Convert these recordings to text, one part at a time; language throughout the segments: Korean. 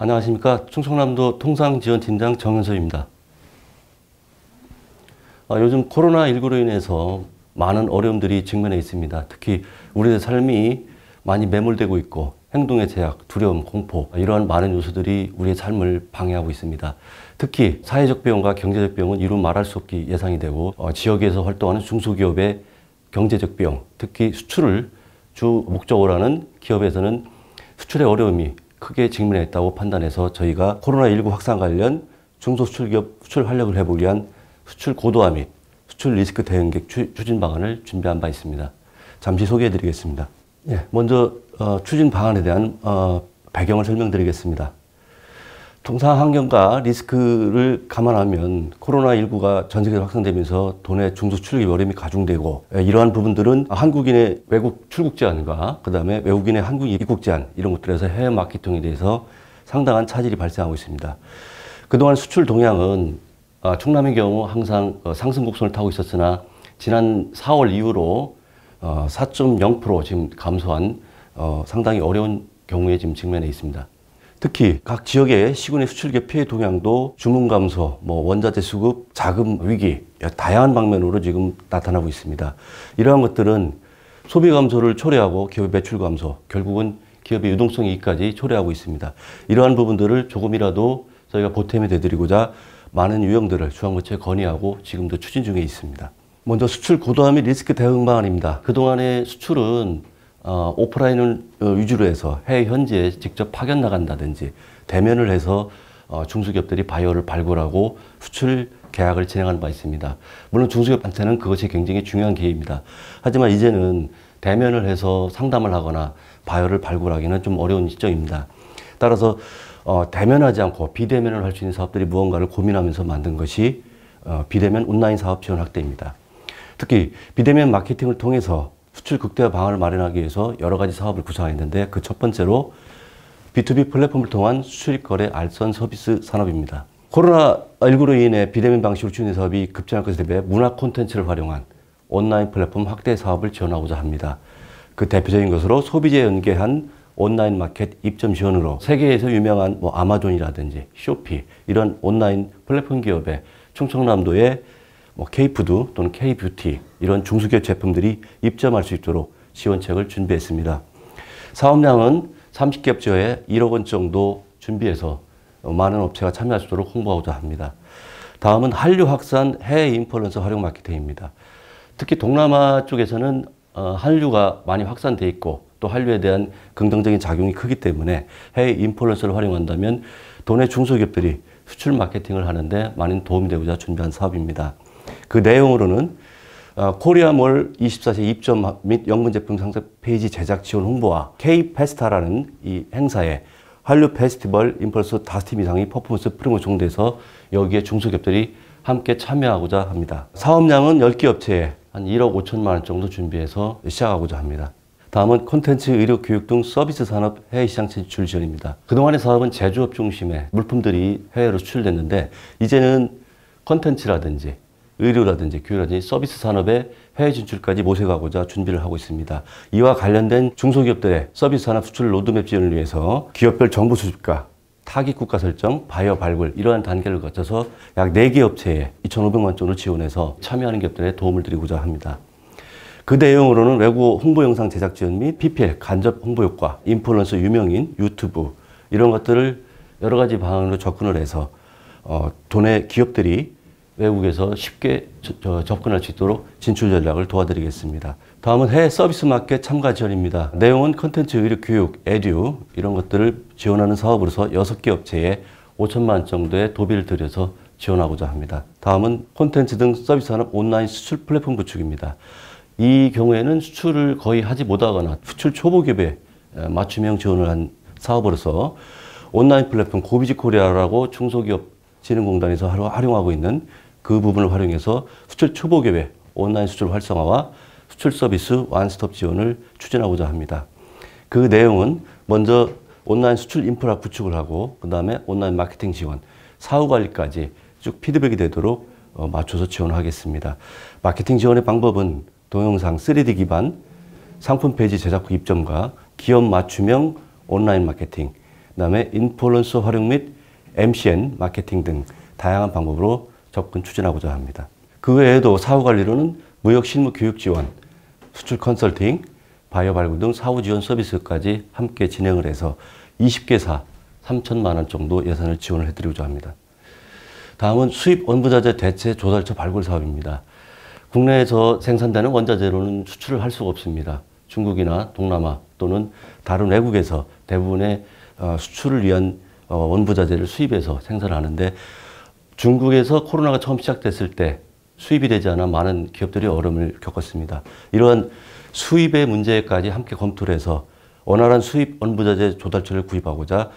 안녕하십니까. 충청남도 통상지원팀장 정현섭입니다. 요즘 코로나19로 인해서 많은 어려움들이 직면해 있습니다. 특히 우리의 삶이 많이 매몰되고 있고 행동의 제약, 두려움, 공포 이러한 많은 요소들이 우리의 삶을 방해하고 있습니다. 특히 사회적 비용과 경제적 비용은 이루 말할 수 없게 예상이 되고 지역에서 활동하는 중소기업의 경제적 비용, 특히 수출을 주 목적으로 하는 기업에서는 수출의 어려움이 크게 직면했다고 판단해서 저희가 코로나19 확산 관련 중소수출기업 수출 활력을 회복을 위한 수출 고도화 및 수출 리스크 대응계획 추진 방안을 준비한 바 있습니다. 잠시 소개해 드리겠습니다. 먼저 추진 방안에 대한 배경을 설명드리겠습니다. 통상 환경과 리스크를 감안하면 코로나19가 전 세계로 확산되면서 도내 중소출기 어려움이 가중되고 이러한 부분들은 한국인의 외국 출국 제한과 그다음에 외국인의 한국 입국 제한 이런 것들에서 해외 마케팅에 대해서 상당한 차질이 발생하고 있습니다. 그동안 수출 동향은 충남의 경우 항상 상승 곡선을 타고 있었으나 지난 4월 이후로 4.0% 지금 감소한 상당히 어려운 경우에 지금 직면해 있습니다. 특히 각 지역의 시군의 수출기업 피해 동향도 주문 감소, 원자재 수급, 자금 위기 다양한 방면으로 지금 나타나고 있습니다. 이러한 것들은 소비 감소를 초래하고 기업의 매출 감소, 결국은 기업의 유동성 이익까지 초래하고 있습니다. 이러한 부분들을 조금이라도 저희가 보탬이 되드리고자 많은 유형들을 중앙부처에 건의하고 지금도 추진 중에 있습니다. 먼저 수출 고도화 및 리스크 대응 방안입니다. 그동안의 수출은 오프라인을 위주로 해서 해외 현지에 직접 파견 나간다든지 대면을 해서 중소기업들이 바이어를 발굴하고 수출 계약을 진행하는 바 있습니다. 물론 중소기업한테는 그것이 굉장히 중요한 기회입니다. 하지만 이제는 대면을 해서 상담을 하거나 바이어를 발굴하기는 좀 어려운 시점입니다. 따라서 대면하지 않고 비대면을 할 수 있는 사업들이 무언가를 고민하면서 만든 것이 비대면 온라인 사업 지원 확대입니다. 특히 비대면 마케팅을 통해서 수출 극대화 방안을 마련하기 위해서 여러 가지 사업을 구상했는데 그 첫 번째로 B2B 플랫폼을 통한 수출입 거래 알선 서비스 산업입니다. 코로나19로 인해 비대면 방식으로 추진된 사업이 급증할 것에 대비해 문화 콘텐츠를 활용한 온라인 플랫폼 확대 사업을 지원하고자 합니다. 그 대표적인 것으로 소비자에 연계한 온라인 마켓 입점 지원으로 세계에서 유명한 아마존이라든지 쇼피 이런 온라인 플랫폼 기업에 충청남도에 K푸드 또는 K뷰티 이런 중소기업 제품들이 입점할 수 있도록 지원책을 준비했습니다. 사업량은 30개업 지역에 1억 원 정도 준비해서 많은 업체가 참여할 수 있도록 홍보하고자 합니다. 다음은 한류 확산 해외 인플루언서 활용 마케팅입니다. 특히 동남아 쪽에서는 한류가 많이 확산되어 있고 또 한류에 대한 긍정적인 작용이 크기 때문에 해외 인플루언서를 활용한다면 도내 중소기업들이 수출 마케팅을 하는데 많은 도움이 되고자 준비한 사업입니다. 그 내용으로는 코리아몰 24시 입점 및 영문 제품 상세 페이지 제작 지원 홍보와 K-페스타라는 이 행사에 한류 페스티벌 인플루언서 5팀 이상이 퍼포먼스 프로모션 돼서 여기에 중소기업들이 함께 참여하고자 합니다. 사업량은 10개 업체에 한 1억 5천만 원 정도 준비해서 시작하고자 합니다. 다음은 콘텐츠, 의료, 교육 등 서비스 산업 해외 시장 진출 지원입니다. 그동안의 사업은 제조업 중심의 물품들이 해외로 수출됐는데 이제는 콘텐츠라든지 의료라든지 교육이라든지 서비스 산업의 해외 진출까지 모색하고자 준비를 하고 있습니다. 이와 관련된 중소기업들의 서비스 산업 수출 로드맵 지원을 위해서 기업별 정보 수집과 타깃 국가 설정, 바이어 발굴 이러한 단계를 거쳐서 약 4개 업체에 2,500만 원 정도 지원해서 참여하는 기업들에 도움을 드리고자 합니다. 그 내용으로는 외국 홍보 영상 제작 지원 및 PPL, 간접 홍보 효과, 인플루언서 유명인, 유튜브 이런 것들을 여러 가지 방안으로 접근을 해서 도내 기업들이 외국에서 쉽게 접근할 수 있도록 진출 전략을 도와드리겠습니다. 다음은 해외 서비스 마켓 참가 지원입니다. 내용은 콘텐츠, 의료, 교육, 에듀 이런 것들을 지원하는 사업으로서 6개 업체에 5천만 원 정도의 도비를 들여서 지원하고자 합니다. 다음은 콘텐츠 등 서비스 산업 온라인 수출 플랫폼 구축입니다. 이 경우에는 수출을 거의 하지 못하거나 수출 초보 기업에 맞춤형 지원을 한 사업으로서 온라인 플랫폼 고비지 코리아라고 중소기업진흥공단에서 활용하고 있는 그 부분을 활용해서 수출 초보 기업의 온라인 수출 활성화와 수출 서비스 원스톱 지원을 추진하고자 합니다. 그 내용은 먼저 온라인 수출 인프라 구축을 하고 그 다음에 온라인 마케팅 지원, 사후 관리까지 쭉 피드백이 되도록 맞춰서 지원하겠습니다. 마케팅 지원의 방법은 동영상 3D 기반 상품 페이지 제작 후 입점과 기업 맞춤형 온라인 마케팅, 그다음에 인플루언서 활용 및 MCN 마케팅 등 다양한 방법으로 접근 추진하고자 합니다. 그 외에도 사후 관리로는 무역 실무 교육 지원, 수출 컨설팅, 바이오 발굴 등 사후 지원 서비스까지 함께 진행을 해서 20개사 3천만 원 정도 예산을 지원을 해드리고자 합니다. 다음은 수입 원부자재 대체 조달처 발굴 사업입니다. 국내에서 생산되는 원자재로는 수출을 할 수가 없습니다. 중국이나 동남아 또는 다른 외국에서 대부분의 수출을 위한 원부자재를 수입해서 생산하는데 중국에서 코로나가 처음 시작됐을 때 수입이 되지 않아 많은 기업들이 어려움을 겪었습니다. 이러한 수입의 문제까지 함께 검토를 해서 원활한 수입 원부자재 조달처를 구입하고자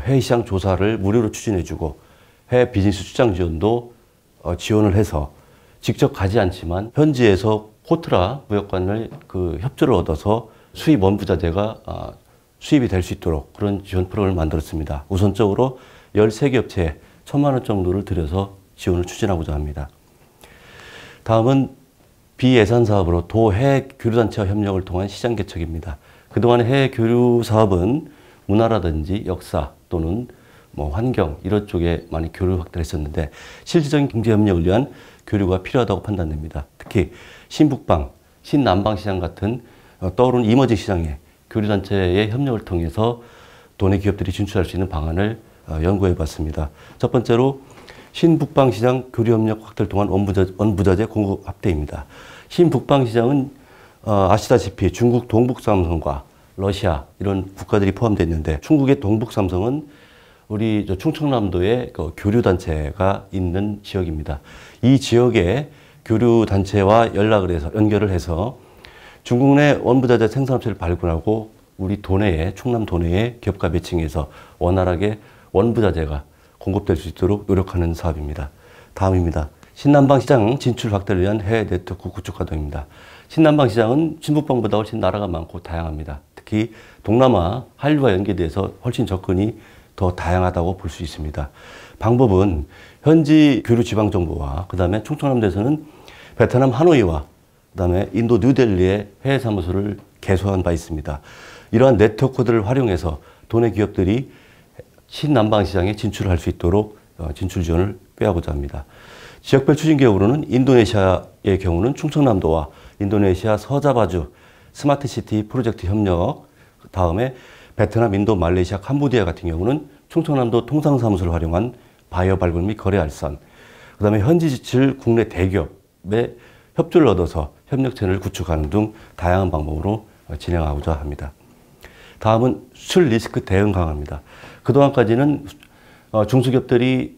해외 시장 조사를 무료로 추진해주고 해외 비즈니스 출장 지원도 지원을 해서 직접 가지 않지만 현지에서 코트라 무역관을 협조를 얻어서 수입 원부자재가 수입이 될 수 있도록 그런 지원 프로그램을 만들었습니다. 우선적으로 13개 업체에 1,000만 원 정도를 들여서 지원을 추진하고자 합니다. 다음은 비예산 사업으로 도 해외 교류단체와 협력을 통한 시장 개척입니다. 그동안 해외 교류 사업은 문화라든지 역사 또는 환경 이런 쪽에 많이 교류 확대를 했었는데 실질적인 경제 협력을 위한 교류가 필요하다고 판단됩니다. 특히 신북방, 신남방 시장 같은 떠오르는 이머징 시장에 교류단체의 협력을 통해서 도내 기업들이 진출할 수 있는 방안을 연구해 봤습니다. 첫 번째로 신북방 시장 교류협력 확대를 통한 원부자재 공급 확대입니다. 신북방 시장은 아시다시피 중국 동북삼성과 러시아 이런 국가들이 포함되어 있는데 충북의 동북삼성은 우리 충청남도에 교류단체가 있는 지역입니다. 이 지역의 교류단체와 연결을 해서 중국 내 원부자재 생산업체를 발굴하고 우리 도내에 충남 도내에 기업과 매칭해서 원활하게 원부자재가 공급될 수 있도록 노력하는 사업입니다. 다음입니다. 신남방 시장 진출 확대를 위한 해외 네트워크 구축 과정입니다. 신남방 시장은 신북방보다 훨씬 나라가 많고 다양합니다. 특히 동남아, 한류와 연계돼서 훨씬 접근이 더 다양하다고 볼 수 있습니다. 방법은 현지 교류 지방 정보와 그다음에 충청남도에서는 베트남 하노이와 그다음에 인도 뉴델리의 해외 사무소를 개소한 바 있습니다. 이러한 네트워크들을 활용해서 도내 기업들이 신남방 시장에 진출할 수 있도록 진출 지원을 꾀하고자 합니다. 지역별 추진 계획으로는 인도네시아의 경우는 충청남도와 인도네시아 서자바주 스마트시티 프로젝트 협력, 다음에 베트남, 인도, 말레이시아, 캄보디아 같은 경우는 충청남도 통상사무소를 활용한 바이오 발굴 및 거래 알선, 그 다음에 현지 지출 국내 대기업의 협조를 얻어서 협력 채널을 구축하는 등 다양한 방법으로 진행하고자 합니다. 다음은 수출 리스크 대응 강화입니다. 그동안까지는 중소기업들이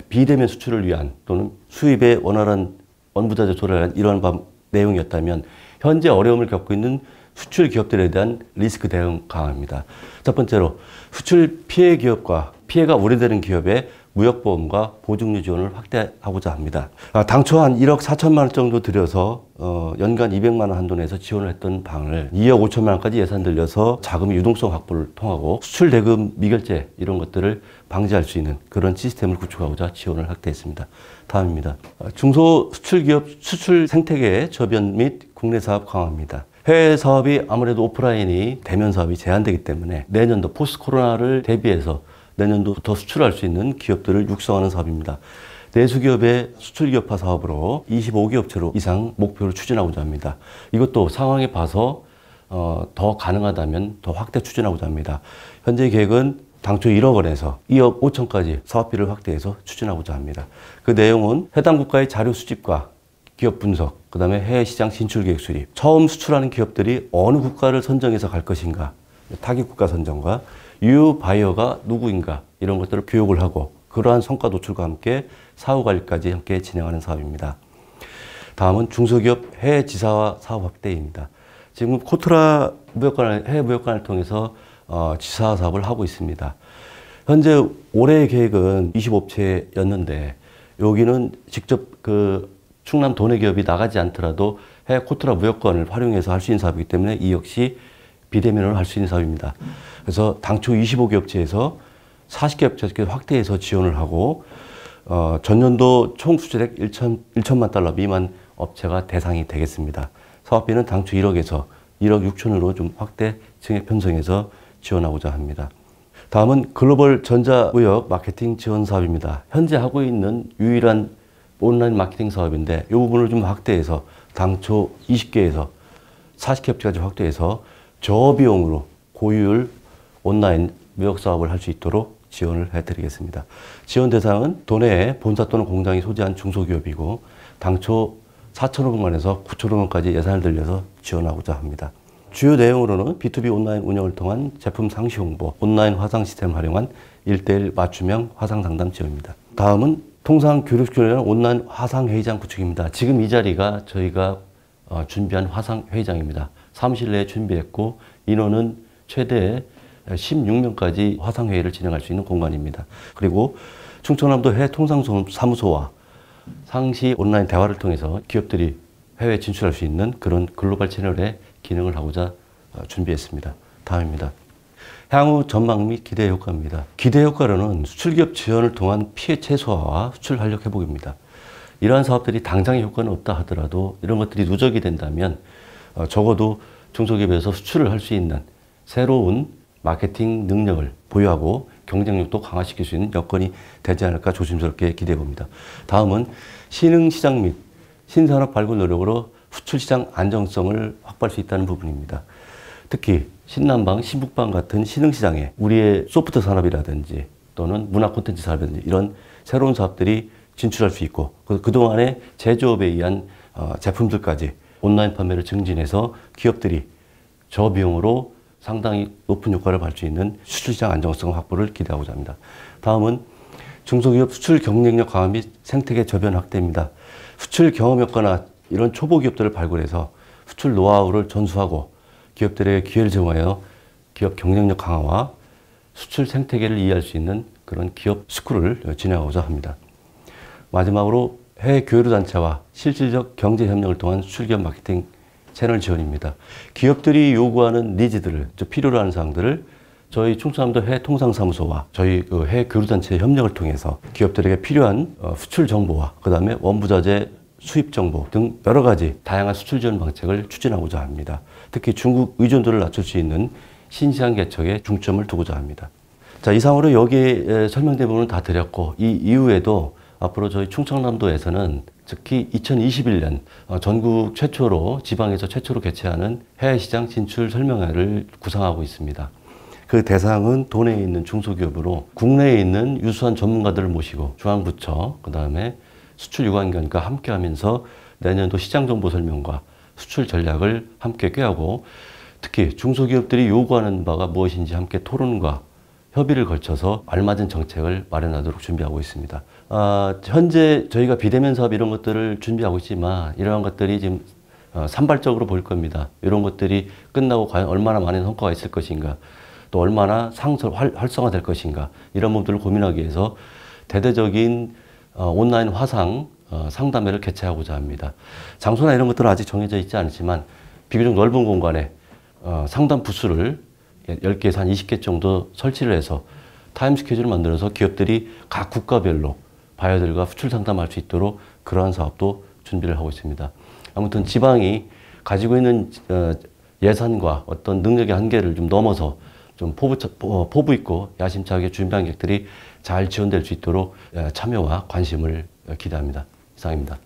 비대면 수출을 위한 또는 수입의 원활한 원부자재 조달을 위한 이러한 내용이었다면 현재 어려움을 겪고 있는 수출 기업들에 대한 리스크 대응 강화입니다. 첫 번째로 수출 피해 기업과 피해가 우려되는 기업의 무역보험과 보증료 지원을 확대하고자 합니다. 당초 한 1억 4천만 원 정도 들여서 연간 200만 원 한도 내에서 지원을 했던 방을 2억 5천만 원까지 예산 들여서 자금의 유동성 확보를 통하고 수출 대금 미결제 이런 것들을 방지할 수 있는 그런 시스템을 구축하고자 지원을 확대했습니다. 다음입니다. 중소수출기업 수출 생태계의 저변 및 국내 사업 강화입니다. 해외 사업이 아무래도 오프라인이 대면 사업이 제한되기 때문에 내년도 포스트 코로나를 대비해서 내년도부터 수출할 수 있는 기업들을 육성하는 사업입니다. 내수기업의 수출기업화 사업으로 25개 업체로 이상 목표를 추진하고자 합니다. 이것도 상황에 봐서 더 가능하다면 더 확대 추진하고자 합니다. 현재 계획은 당초 1억 원에서 2억 5천까지 사업비를 확대해서 추진하고자 합니다. 그 내용은 해당 국가의 자료 수집과 기업 분석, 그 다음에 해외 시장 진출 계획 수립, 처음 수출하는 기업들이 어느 국가를 선정해서 갈 것인가, 타깃 국가 선정과 유효 바이어가 누구인가 이런 것들을 교육을 하고 그러한 성과 노출과 함께 사후 관리까지 함께 진행하는 사업입니다. 다음은 중소기업 해외 지사화 사업 확대입니다. 지금 코트라 해외 무역관을 통해서 지사화 사업을 하고 있습니다. 현재 올해의 계획은 20업체였는데 여기는 직접 충남 도내 기업이 나가지 않더라도 해외 코트라 무역관을 활용해서 할 수 있는 사업이기 때문에 이 역시 비대면으로 할 수 있는 사업입니다. 그래서 당초 25개 업체에서 40개 업체에 확대해서 지원을 하고 전년도 총 수출액 1천만 달러 미만 업체가 대상이 되겠습니다. 사업비는 당초 1억에서 1억 6천으로 좀 확대 증액 편성해서 지원하고자 합니다. 다음은 글로벌 전자무역 마케팅 지원 사업입니다. 현재 하고 있는 유일한 온라인 마케팅 사업인데 이 부분을 좀 확대해서 당초 20개에서 40개업체까지 확대해서 저비용으로 고효율 온라인 무역 사업을 할 수 있도록 지원을 해드리겠습니다. 지원 대상은 도내에 본사 또는 공장이 소재한 중소기업이고 당초 4,500만 원에서 9,500만 원까지 예산을 들여서 지원하고자 합니다. 주요 내용으로는 B2B 온라인 운영을 통한 제품 상시 홍보, 온라인 화상 시스템을 활용한 1:1 맞춤형 화상 상담 지원입니다. 다음은 통상 교류시키는 온라인 화상 회의장 구축입니다. 지금 이 자리가 저희가 준비한 화상 회의장입니다. 사무실 내에 준비했고 인원은 최대 16명까지 화상 회의를 진행할 수 있는 공간입니다. 그리고 충청남도 해외 통상사무소와 상시 온라인 대화를 통해서 기업들이 해외에 진출할 수 있는 그런 글로벌 채널의 기능을 하고자 준비했습니다. 다음입니다. 향후 전망 및 기대 효과입니다. 기대 효과로는 수출기업 지원을 통한 피해 최소화와 수출 활력 회복입니다. 이러한 사업들이 당장의 효과는 없다 하더라도 이런 것들이 누적이 된다면 적어도 중소기업에서 수출을 할 수 있는 새로운 마케팅 능력을 보유하고 경쟁력도 강화시킬 수 있는 여건이 되지 않을까 조심스럽게 기대해 봅니다. 다음은 신흥시장 및 신산업 발굴 노력으로 수출시장 안정성을 확보할 수 있다는 부분입니다. 특히 신남방, 신북방 같은 신흥시장에 우리의 소프트 산업이라든지 또는 문화 콘텐츠 산업이라든지 이런 새로운 사업들이 진출할 수 있고 그동안의 제조업에 의한 제품들까지 온라인 판매를 증진해서 기업들이 저비용으로 상당히 높은 효과를 발 수 있는 수출시장 안정성 확보를 기대하고자 합니다. 다음은 중소기업 수출 경쟁력 강화 및 생태계 저변 확대입니다. 수출 경험 효과나 이런 초보 기업들을 발굴해서 수출 노하우를 전수하고 기업들에게 기회를 제공하여 기업 경쟁력 강화와 수출 생태계를 이해할 수 있는 그런 기업 스쿨을 진행하고자 합니다. 마지막으로 해외 교류단체와 실질적 경제 협력을 통한 수출기업 마케팅 채널 지원입니다. 기업들이 요구하는 니즈들을, 필요로 하는 사항들을 저희 충청남도 해외 통상사무소와 저희 해외 교류단체 협력을 통해서 기업들에게 필요한 수출 정보와 그 다음에 원부자재 수입 정보 등 여러 가지 다양한 수출 지원 방책을 추진하고자 합니다. 특히 중국 의존도를 낮출 수 있는 신시장 개척에 중점을 두고자 합니다. 자, 이상으로 여기에 설명된 부분은 다 드렸고 이 이후에도 앞으로 저희 충청남도에서는 특히 2021년 전국 최초로 지방에서 최초로 개최하는 해외시장 진출 설명회를 구상하고 있습니다. 그 대상은 도내에 있는 중소기업으로 국내에 있는 유수한 전문가들을 모시고 중앙부처, 그 다음에 수출 유관기관과 함께 하면서 내년도 시장 정보 설명과 수출 전략을 함께 꾀하고 특히 중소기업들이 요구하는 바가 무엇인지 함께 토론과 협의를 걸쳐서 알맞은 정책을 마련하도록 준비하고 있습니다. 현재 저희가 비대면 사업 이런 것들을 준비하고 있지만 이러한 것들이 지금 산발적으로 보일 겁니다. 이런 것들이 끝나고 과연 얼마나 많은 성과가 있을 것인가, 또 얼마나 활성화될 것인가 이런 부분들을 고민하기 위해서 대대적인 온라인 화상 상담회를 개최하고자 합니다. 장소나 이런 것들은 아직 정해져 있지 않지만 비교적 넓은 공간에 상담 부스를 10개에서 한 20개 정도 설치를 해서 타임 스케줄을 만들어서 기업들이 각 국가별로 바이어들과 수출 상담할 수 있도록 그러한 사업도 준비를 하고 있습니다. 아무튼 지방이 가지고 있는 예산과 어떤 능력의 한계를 좀 넘어서 좀 포부 있고 야심차게 준비한 객들이 잘 지원될 수 있도록 참여와 관심을 기대합니다. 이상입니다.